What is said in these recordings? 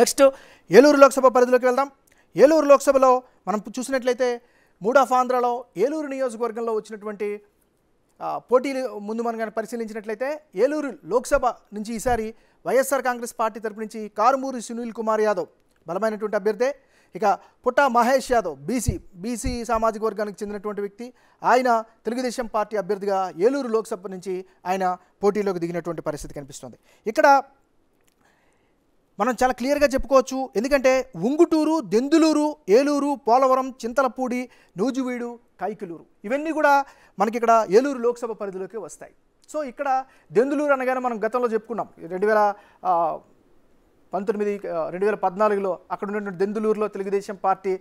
Next Eluru Lok Sabha పరిధిలోకి వెళ్దాం. ఏలూరు లోక్సభలో మనం చూసినట్లయితే మూడ్ ఆఫ్ ఆంధ్రాలో ఏలూరు నియోజకవర్గంలో వచ్చినటువంటి పోటీలు ముందు మనం కానీ పరిశీలించినట్లయితే ఏలూరు లోక్సభ నుంచి ఈసారి వైఎస్ఆర్ కాంగ్రెస్ పార్టీ తరపు నుంచి కారుమూరి సునీల్ కుమార్ యాదవ్ బలమైనటువంటి అభ్యర్థి. ఇక పుట్టా మహేష్ యాదవ్ బీసీ సామాజిక వర్గానికి చెందినటువంటి వ్యక్తి. ఆయన తెలుగుదేశం పార్టీ అభ్యర్థిగా ఏలూరు లోక్సభ నుంచి ఆయన పోటీలోకి దిగినటువంటి పరిస్థితి కనిపిస్తుంది. ఇక్కడ మనం చాలా క్లియర్గా చెప్పుకోవచ్చు. ఎందుకంటే ఉంగుటూరు, దెందులూరు, ఏలూరు, పోలవరం, చింతలపూడి, నూజివీడు, కైకలూరు ఇవన్నీ కూడా మనకి ఇక్కడ ఏలూరు లోక్సభ పరిధిలోకి వస్తాయి. సో ఇక్కడ దెందులూరు అనగానే మనం గతంలో చెప్పుకున్నాం 2014లో అక్కడ ఉన్నటువంటి దెందులూరులో Telugu Desam party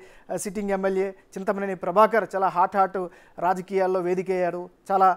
sitting MLA Chintamaneni Prabhakar చాలా హాట్ రాజకీయాల్లో వేదికయ్యాడు. చాలా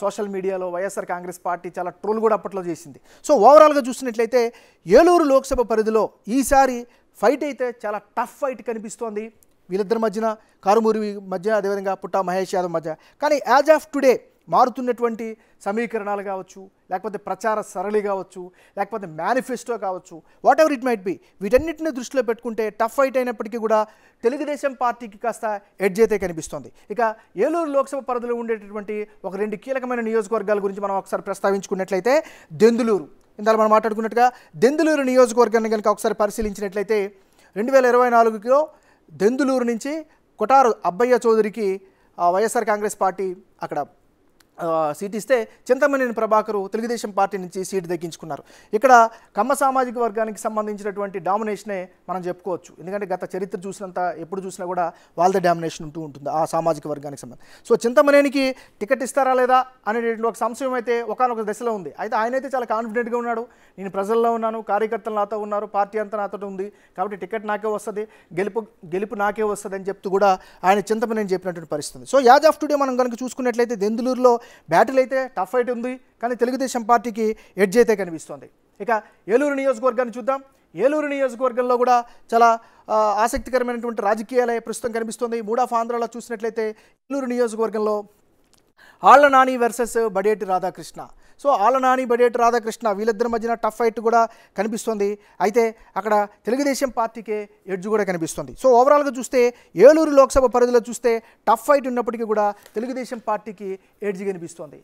సోషల్ మీడియాలో వైఎస్ఆర్ కాంగ్రెస్ పార్టీ చాలా ట్రోల్ కూడా అప్పట్లో చేసింది. సో ఓవరాల్గా చూసినట్లయితే ఏలూరు లోక్సభ పరిధిలో ఈసారి ఫైట్ అయితే చాలా టఫ్ ఫైట్ కనిపిస్తోంది వీళ్ళిద్దరి మధ్యన, కారుమూరి మధ్య, అదేవిధంగా పుట్టా మహేష్ యాదవ్ మధ్య. కానీ యాజ్ ఆఫ్ టుడే మారుతున్నటువంటి సమీకరణాలు కావచ్చు, లేకపోతే ప్రచార సరళి కావచ్చు, లేకపోతే మేనిఫెస్టో కావచ్చు, what ever it might be, వీటన్నిటిని దృష్టిలో పెట్టుకుంటే టఫ్ ఫైట్ అయినప్పటికీ కూడా తెలుగుదేశం పార్టీకి కాస్త ఎడ్జ్ అయితే కనిపిస్తుంది. ఇక ఏలూరు లోక్సభ పరిధిలో ఉండేటటువంటి ఒక 2 కీలకమైన నియోజకవర్గాల గురించి మనం ఒకసారి ప్రస్తావించుకున్నట్లయితే దెందులూరు, ఇందాక మనం మాట్లాడుకున్నట్టుగా దెందులూరు నియోజకవర్గాన్ని కనుక ఒకసారి పరిశీలించినట్లయితే 2024లో దెందులూరు నుంచి కొటారు అబ్బయ్య చౌదరికి వైఎస్ఆర్ కాంగ్రెస్ పార్టీ అక్కడ సీట్ ఇస్తే చింతమనేని ప్రభాకరు తెలుగుదేశం పార్టీ నుంచి సీటు దక్కించుకున్నారు. ఇక్కడ కమ్మ సామాజిక వర్గానికి సంబంధించినటువంటి డామినేషనే మనం చెప్పుకోవచ్చు. ఎందుకంటే గత చరిత్ర చూసినంత ఎప్పుడు చూసినా కూడా వాళ్ళదే డామినేషన్ ఉంటూ ఉంటుంది ఆ సామాజిక వర్గానికి సంబంధించి. సో చింతమనేనికి టికెట్ ఇస్తారా లేదా అనేటువంటి ఒక సంశయం అయితే ఒకానొక దశలో ఉంది. అయితే ఆయనైతే చాలా కాన్ఫిడెంట్గా ఉన్నాడు. నేను ప్రజల్లో ఉన్నాను, కార్యకర్తలు నాతో ఉన్నారు, పార్టీ అంతా నాతో ఉంది, కాబట్టి టికెట్ నాకే వస్తుంది, గెలుపు నాకే వస్తుంది అని చెప్తూ కూడా ఆయన చింతమనేని చెప్పినటువంటి పరిస్థితి. సో యాజ్ ఆఫ్ టుడే మనం కనుక చూసుకున్నట్లయితే దెందులూరులో బ్యాటిల్ అయితే టఫ్ ఫైట్ ఉంది, కానీ తెలుగుదేశం పార్టీకి ఎడ్జ్ అయితే కనిపిస్తోంది. ఇక ఏలూరు నియోజకవర్గాన్ని చూద్దాం. ఏలూరు నియోజకవర్గంలో కూడా చాలా ఆసక్తికరమైనటువంటి రాజకీయాలే ప్రస్తుతం కనిపిస్తుంది. మూడ్ ఆఫ్ ఆంధ్రాలో చూసినట్లయితే ఏలూరు నియోజకవర్గంలో ఆళ్ల నాని వర్సెస్ బడేటి రాధాకృష్ణ. సో ఆళ్ల నాని, బడేటి రాధాకృష్ణ వీళ్ళిద్దరి మధ్యన టఫ్ ఫైట్ కూడా కనిపిస్తుంది. అయితే అక్కడ తెలుగుదేశం పార్టీకే ఎడ్జ్ కూడా కనిపిస్తుంది. సో ఓవరాల్గా చూస్తే ఏలూరు లోక్సభ పరిధిలో చూస్తే టఫ్ ఫైట్ ఉన్నప్పటికీ కూడా తెలుగుదేశం పార్టీకి ఎడ్జ్ కనిపిస్తుంది.